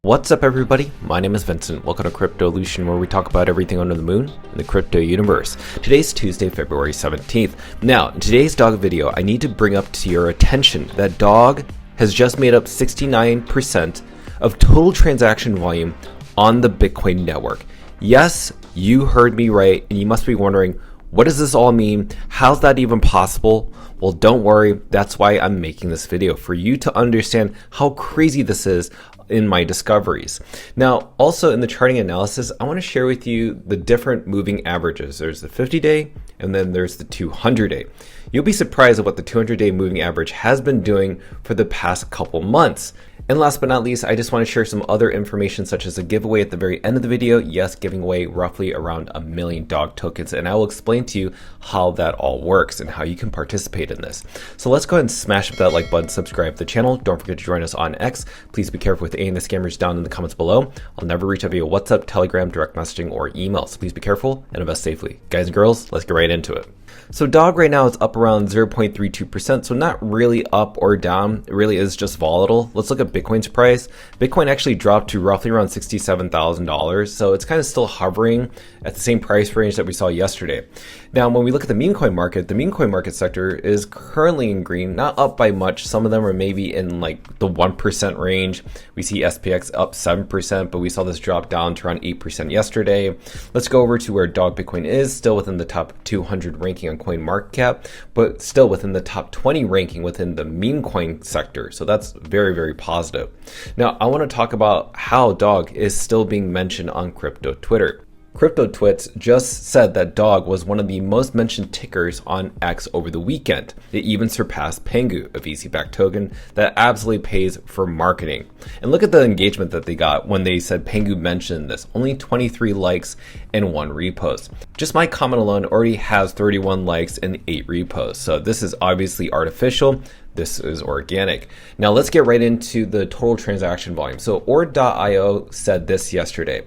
What's up everybody, my name is Vincent. Welcome to Cryptolution, where we talk about everything under the moon in the crypto universe. Today's Tuesday, February 17th. Now, in today's dog video, I need to bring up to your attention that dog has just made up 69% of total transaction volume on the Bitcoin network. Yes, you heard me right, and you must be wondering, what does this all mean? How's that even possible? Well, don't worry, that's why I'm making this video, for you to understand how crazy this is in my discoveries. Now, also in the charting analysis, I want to share with you the different moving averages. There's the 50-day and then there's the 200-day. You'll be surprised at what the 200-day moving average has been doing for the past couple months. And last but not least, I just want to share some other information, such as a giveaway at the very end of the video. Yes, giving away roughly around 1 million dog tokens, and I will explain to you how that all works and how you can participate in this. So let's go ahead and smash up that like button, subscribe to the channel. Don't forget to join us on X. Please be careful with any of the scammers down in the comments below. I'll never reach out via WhatsApp, Telegram, direct messaging, or email. So please be careful and invest safely. Guys and girls, let's get right into it. So dog right now is up around 0.32%, so not really up or down. It really is just volatile. Let's look at Bitcoin's price. Bitcoin actually dropped to roughly around $67,000, so it's kind of still hovering at the same price range that we saw yesterday. Now, when we look at the meme coin market, the meme coin market sector is currently in green, not up by much. Some of them are maybe in like the 1% range. We see SPX up 7%, but we saw this drop down to around 8% yesterday. Let's go over to where dog Bitcoin is, still within the top 200 ranking on CoinMarketCap, but still within the top 20 ranking within the meme coin sector. So that's very, very positive. Now, I want to talk about how dog is still being mentioned on crypto Twitter. CryptoTwits just said that dog was one of the most mentioned tickers on X over the weekend. It even surpassed Pengu, a VC-backed token that absolutely pays for marketing. And look at the engagement that they got when they said Pengu mentioned this. Only 23 likes and 1 repost. Just my comment alone already has 31 likes and 8 reposts. So this is obviously artificial. This is organic. Now let's get right into the total transaction volume. So Ord.io said this yesterday.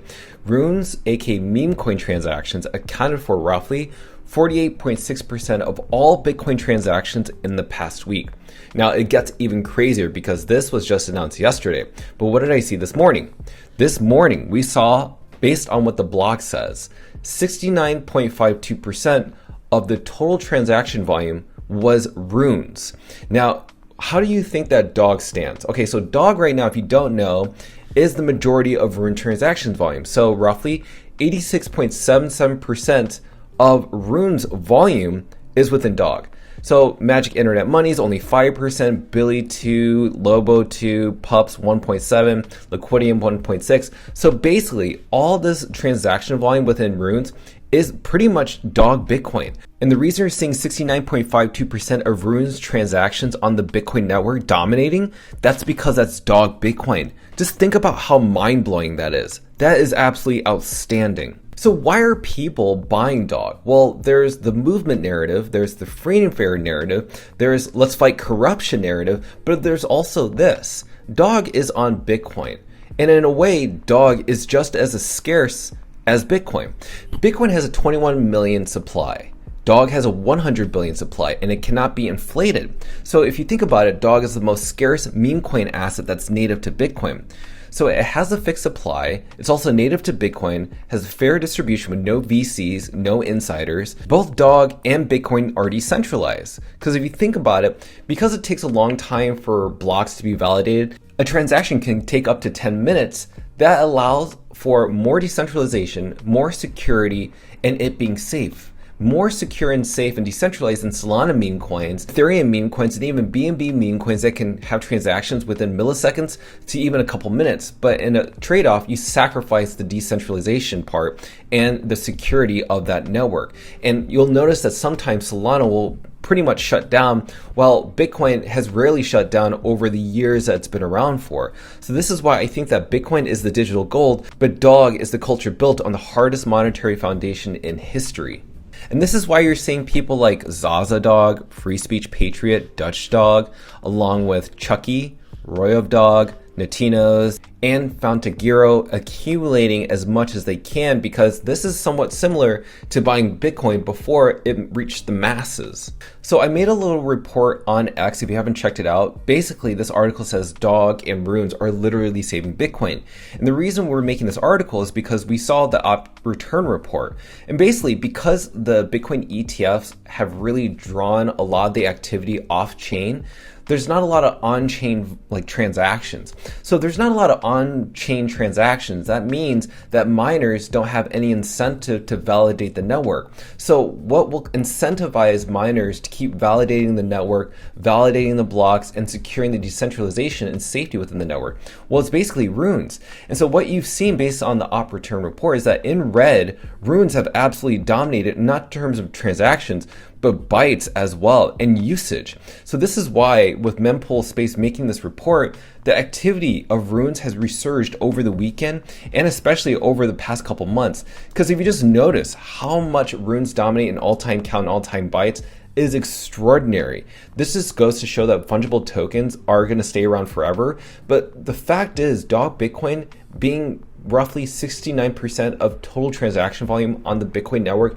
Runes, aka meme coin transactions, accounted for roughly 48.6% of all Bitcoin transactions in the past week. Now it gets even crazier because this was just announced yesterday. But what did I see this morning? This morning we saw, based on what the blog says, 69.52% of the total transaction volume was runes. Now, how do you think that dog stands? Okay, so dog right now, if you don't know, is the majority of rune transaction volume. So roughly 86.77% of rune's volume is within dog. So Magic Internet Money is only 5%, Billy 2, Lobo 2, Pups 1.7, Liquidium 1.6. So basically all this transaction volume within runes is pretty much dog Bitcoin. And the reason you're seeing 69.52% of runes transactions on the Bitcoin network dominating, that's because that's dog Bitcoin. Just think about how mind-blowing that is. That is absolutely outstanding. So why are people buying dog? Well, there's the movement narrative, there's the free and fair narrative, there's let's fight corruption narrative, but there's also this. Dog is on Bitcoin. And in a way, dog is just as scarce as Bitcoin. Bitcoin has a 21 million supply. Dog has a 100 billion supply, and it cannot be inflated. So if you think about it, dog is the most scarce meme coin asset that's native to Bitcoin. So it has a fixed supply. It's also native to Bitcoin, has a fair distribution with no VCs, no insiders. Both dog and Bitcoin are decentralized. Because if you think about it, because it takes a long time for blocks to be validated, a transaction can take up to 10 minutes. That allows for more decentralization, more security, and it being safe. More secure and safe and decentralized than Solana meme coins, Ethereum meme coins, and even BNB meme coins that can have transactions within milliseconds to even a couple minutes. But in a trade-off, you sacrifice the decentralization part and the security of that network. And you'll notice that sometimes Solana will pretty much shut down, while Bitcoin has rarely shut down over the years that it's been around for. So this is why I think that Bitcoin is the digital gold, but dog is the culture built on the hardest monetary foundation in history. And this is why you're seeing people like Zaza Dog, Free Speech Patriot, Dutch Dog, along with Chucky, Roy of Dog, Natinos, and found Tagiro accumulating as much as they can, because this is somewhat similar to buying Bitcoin before it reached the masses. So I made a little report on X if you haven't checked it out. Basically, this article says Dog and Runes are literally saving Bitcoin. And the reason we're making this article is because we saw the op return report. And basically, because the Bitcoin ETFs have really drawn a lot of the activity off chain, there's not a lot of on-chain transactions. So there's not a lot of on-chain transactions. That means that miners don't have any incentive to validate the network. So what will incentivize miners to keep validating the network, validating the blocks, and securing the decentralization and safety within the network? Well, it's basically runes. And so what you've seen based on the op return report is that in red, runes have absolutely dominated, not in terms of transactions, but bytes as well, and usage. So this is why, with Mempool Space making this report, the activity of runes has resurged over the weekend and especially over the past couple months. Because if you just notice how much runes dominate in all-time count and all-time bytes, is extraordinary. This just goes to show that fungible tokens are going to stay around forever. But the fact is, Dog Bitcoin being roughly 69% of total transaction volume on the Bitcoin network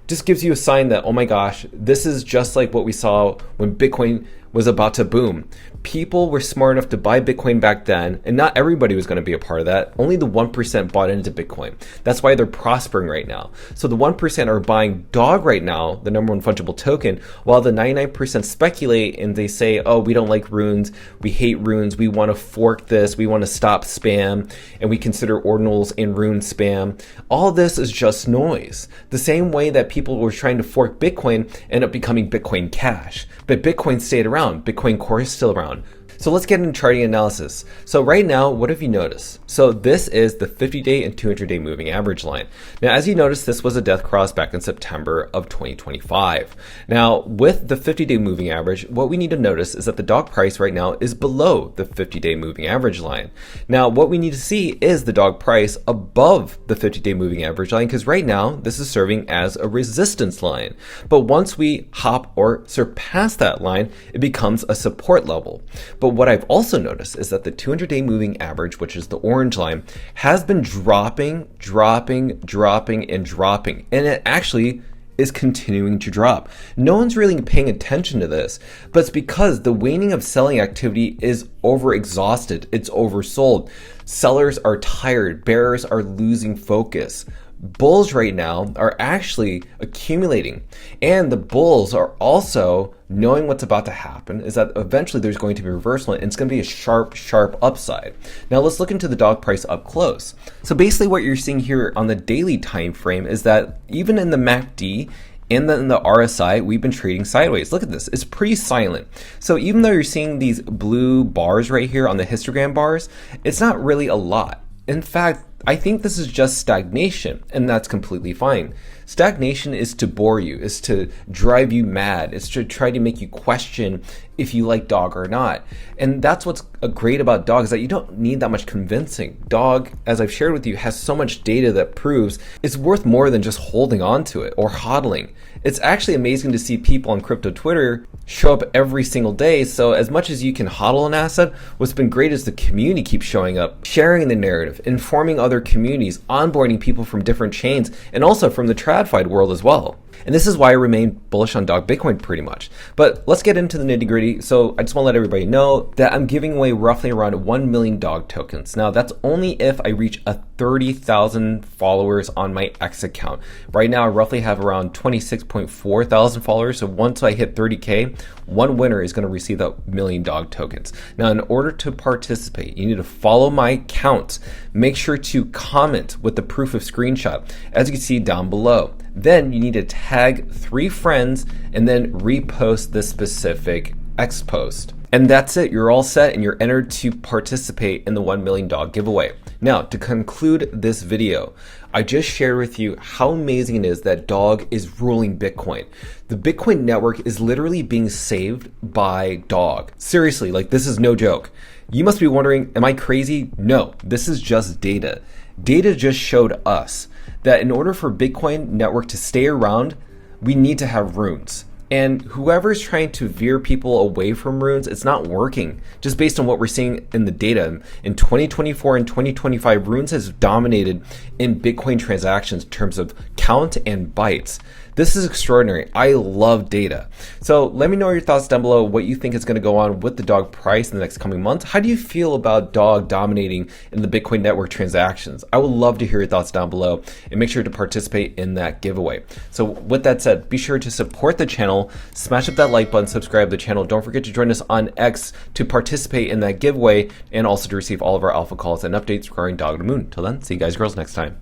just gives you a sign that, oh my gosh, this is just like what we saw when Bitcoin was about to boom. People were smart enough to buy Bitcoin back then, and not everybody was going to be a part of that. Only the 1% bought into Bitcoin. That's why they're prospering right now. So the 1% are buying Dog right now, the number one fungible token, while the 99% speculate and they say, oh, we don't like runes, we hate runes, we want to fork this, we want to stop spam, and we consider ordinals and rune spam. All this is just noise. The same way that people were trying to fork Bitcoin end up becoming Bitcoin Cash. But Bitcoin stayed around. Bitcoin Core is still around. So let's get into charting analysis. So right now, what have you noticed? So this is the 50-day and 200-day moving average line. Now, as you notice, this was a death cross back in September of 2025. Now, with the 50-day moving average, what we need to notice is that the dog price right now is below the 50-day moving average line. Now, what we need to see is the dog price above the 50-day moving average line, because right now, this is serving as a resistance line. But once we hop or surpass that line, it becomes a support level. But what I've also noticed is that the 200-day moving average, which is the orange line, has been dropping, and it actually is continuing to drop. No one's really paying attention to this, but it's because the waning of selling activity is overexhausted. It's oversold. Sellers are tired. Bearers are losing focus. Bulls right now are actually accumulating, and the bulls are also knowing what's about to happen is that eventually there's going to be a reversal and it's going to be a sharp upside. Now let's look into the dog price up close. So basically what you're seeing here on the daily time frame is that even in the MACD and then in the RSI, we've been trading sideways. Look at this, it's pretty silent. So even though you're seeing these blue bars right here on the histogram bars, it's not really a lot. In fact, I think this is just stagnation, and that's completely fine. Stagnation is to bore you, is to drive you mad, is to try to make you question if you like Dog or not. And that's what's great about Dog, is that you don't need that much convincing. Dog, as I've shared with you, has so much data that proves it's worth more than just holding on to it or hodling. It's actually amazing to see people on crypto Twitter show up every single day. So as much as you can hodl an asset, what's been great is the community keeps showing up, sharing the narrative, informing other communities, onboarding people from different chains, and also from the TradFi world as well. And this is why I remain bullish on Dog Bitcoin pretty much. But let's get into the nitty gritty. So I just want to let everybody know that I'm giving away roughly around 1 million Dog tokens. Now that's only if I reach a 30,000 followers on my X account. Right now I roughly have around 26.4 thousand followers. So once I hit 30K, one winner is going to receive that 1 million Dog tokens. Now in order to participate, you need to follow my account. Make sure to comment with the proof of screenshot, as you can see down below. Then you need to tag 3 friends and then repost this specific X post. And that's it, you're all set and you're entered to participate in the 1 million Dog giveaway. Now, to conclude this video, I just shared with you how amazing it is that Dog is ruling Bitcoin. The Bitcoin network is literally being saved by Dog. Seriously, like this is no joke. You must be wondering, am I crazy? No, this is just data. Data just showed us that in order for Bitcoin network to stay around, we need to have runes. And whoever's trying to veer people away from runes, it's not working. Just based on what we're seeing in the data, in 2024 and 2025, runes has dominated in Bitcoin transactions in terms of count and bytes. This is extraordinary. I love data. So let me know your thoughts down below, what you think is going to go on with the dog price in the next coming months. How do you feel about dog dominating in the Bitcoin network transactions? I would love to hear your thoughts down below, and make sure to participate in that giveaway. So with that said, be sure to support the channel, smash up that like button, subscribe to the channel. Don't forget to join us on X to participate in that giveaway, and also to receive all of our alpha calls and updates regarding Dog of the Moon. Till then, see you guys girls next time.